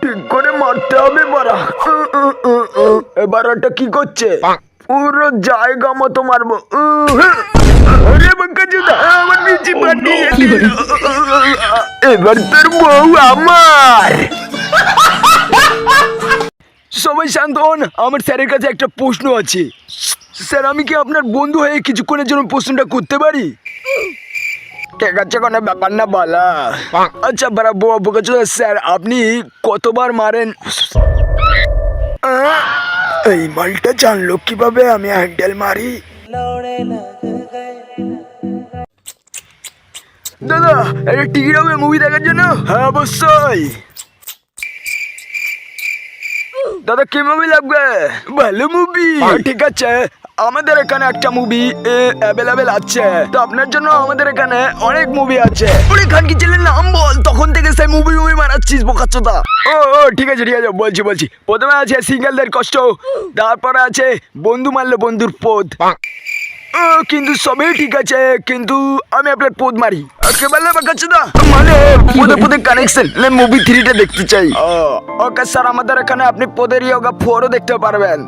ঠিক করে মারতে হবে বাড়া। এবার ওটা কি করছে? পুরো জায়গা মতো মারবো। আরে বাঙ্কাচোদা, আমার নিচে পাঠিয়ে দিল। এবার তোর বউ আমার। সবাই শান্ত হন, আমার স্যারের কাছে একটা প্রশ্ন আছে। স্যার, আমি কি আপনার বন্ধু হয়ে কিছুক্ষণের জন্য প্রশ্নটা করতে পারি? ঠিক আছে, কোনো ব্যাপার না, বলা। আচ্ছা বারা বোকাচোদা স্যার, আপনি কতবার মারেন? এই মালটা জানলো কিভাবে আমি হ্যান্ডেল মারি? দাদা, একটা টিকিট হবে মুভি দেখার জন্য? হ্যাঁ অবশ্যই। দাদা কি মুভি লাগবে? ভালো মুভি। ঠিক আছে, আমাদের এখানে একটা মুভি অ্যাভেলেবেল আছে, তো আপনার জন্য আমাদের এখানে অনেক মুভি আছে। ওরে খান কি ছেলের নাম বল, তখন থেকে সেই মুভি মারাচ্ছিস বোকাচ্চোদা। ও ঠিক আছে বলছি। প্রথমে আছে সিঙ্গেলদের কষ্ট, তারপরে আছে বন্ধু মারলে বন্ধুর পদ। কিন্তু সবই ঠিক আছে, কিন্তু আমি আপনার পদ মারি। কে বললে বাকাচ্চোদা? মানে পদে কানেকশন মুভি 3টা দেখতে চাই। ওকে স্যার, আমাদের এখানে আপনি পদের ইয়োগা 4ও দেখতে পারবেন।